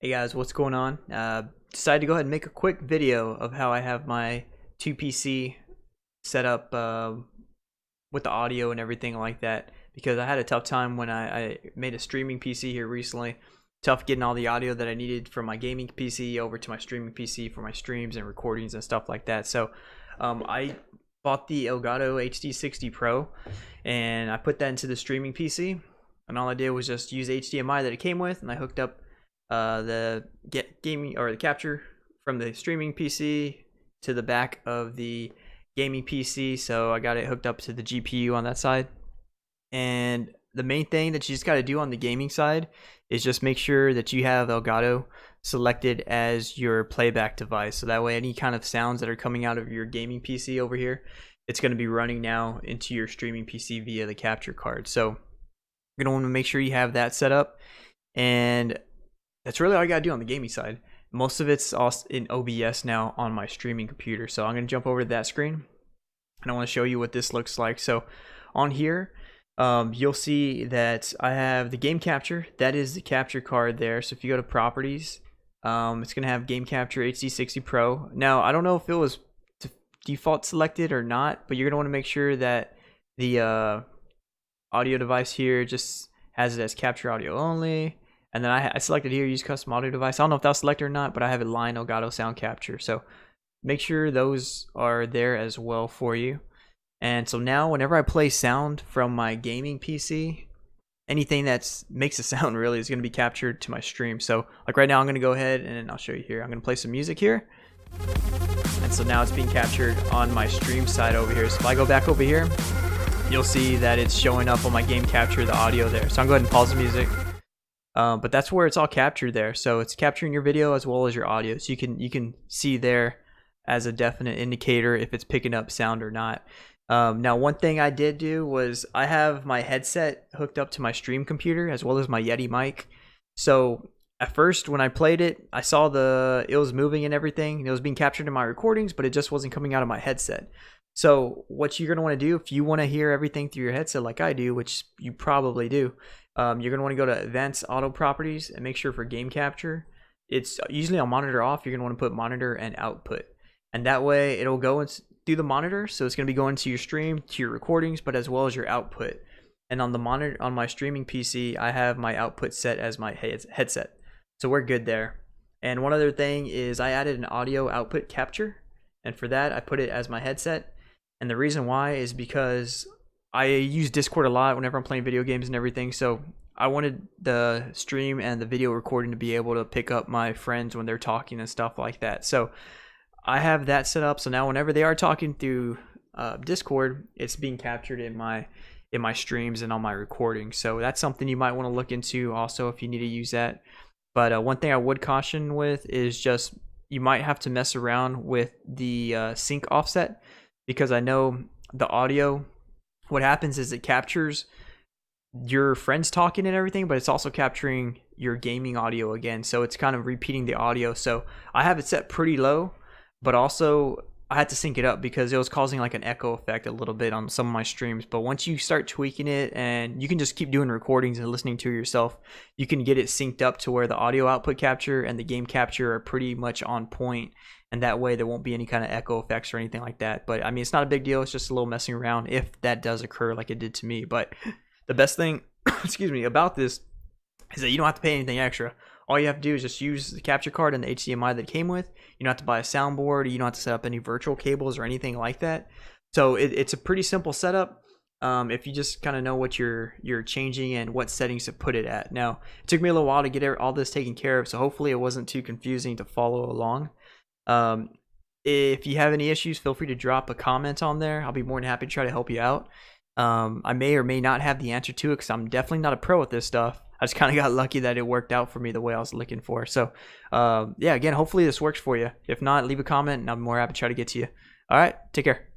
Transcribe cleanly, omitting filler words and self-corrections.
Hey guys, what's going on? Decided to go ahead and make a quick video of how I have my 2PC set up with the audio and everything like that, because I had a tough time when I made a streaming PC here recently. Tough getting all the audio that I needed from my gaming PC over to my streaming PC for my streams and recordings and stuff like that. So I bought the Elgato HD60 Pro and I put that into the streaming PC, and all I did was just use HDMI that it came with, and I hooked up the gaming or the capture from the streaming PC to the back of the gaming PC. So I got it hooked up to the GPU on that side. And the main thing that you just got to do on the gaming side is just make sure that you have Elgato selected as your playback device. So that way any kind of sounds that are coming out of your gaming PC over here, it's going to be running now into your streaming PC via the capture card. So you're going to want to make sure you have that set up, and that's really all I gotta do on the gaming side. Most of it's also in OBS now on my streaming computer. So I'm gonna jump over to that screen and I want to show you what this looks like. So on here, you'll see that I have the game capture. That is the capture card there. So if you go to properties, it's gonna have game capture HD60 Pro. Now I don't know if it was default selected or not, but you're gonna want to make sure that the audio device here just has it as capture audio only. And then I selected here, use custom audio device. I don't know if that was selected or not, but I have it line Elgato sound capture. So make sure those are there as well for you. And so now whenever I play sound from my gaming PC, anything that makes a sound really is going to be captured to my stream. So like right now, I'm going to go ahead and I'll show you here. I'm going to play some music here. And so now it's being captured on my stream side over here. So if I go back over here, you'll see that it's showing up on my game capture, the audio there. So I'm going to go ahead and pause the music. But that's where it's all captured there. So it's capturing your video as well as your audio. So you can see there as a definite indicator if it's picking up sound or not. Now one thing I did do was I have my headset hooked up to my stream computer as well as my Yeti mic. So at first when I played it, I saw it was moving and everything, and it was being captured in my recordings, but it just wasn't coming out of my headset. So what you're going to want to do if you want to hear everything through your headset like I do, which you probably do, you're going to want to go to Advanced Auto Properties and make sure for game capture, it's usually on monitor off. You're going to want to put monitor and output. And that way it'll go through the monitor. So it's going to be going to your stream, to your recordings, but as well as your output. And on the monitor, on my streaming PC, I have my output set as my headset. So we're good there. And one other thing is I added an audio output capture. And for that, I put it as my headset. And the reason why is because I use Discord a lot whenever I'm playing video games and everything, so I wanted the stream and the video recording to be able to pick up my friends when they're talking and stuff like that. So I have that set up, so now whenever they are talking through Discord, it's being captured in my streams and on my recordings. So that's something you might want to look into also if you need to use that. But one thing I would caution with is just you might have to mess around with the sync offset, because I know the audio, what happens is it captures your friends talking and everything, but it's also capturing your gaming audio again. So it's kind of repeating the audio. So I have it set pretty low, but also I had to sync it up because it was causing like an echo effect a little bit on some of my streams. But once you start tweaking it, and you can just keep doing recordings and listening to yourself, you can get it synced up to where the audio output capture and the game capture are pretty much on point. And that way there won't be any kind of echo effects or anything like that. But I mean, it's not a big deal. It's just a little messing around if that does occur like it did to me. But the best thing, excuse me, about this is that you don't have to pay anything extra. All you have to do is just use the capture card and the HDMI that it came with. You don't have to buy a soundboard. You don't have to set up any virtual cables or anything like that. So it's a pretty simple setup if you just kind of know what you're changing and what settings to put it at. Now, it took me a little while to get all this taken care of, so hopefully it wasn't too confusing to follow along. If you have any issues, feel free to drop a comment on there. I'll be more than happy to try to help you out. I may or may not have the answer to it, because I'm definitely not a pro at this stuff. I just kind of got lucky that it worked out for me the way I was looking for. So yeah, again, hopefully this works for you. If not, leave a comment and I'm more happy to try to get to you. All right, take care.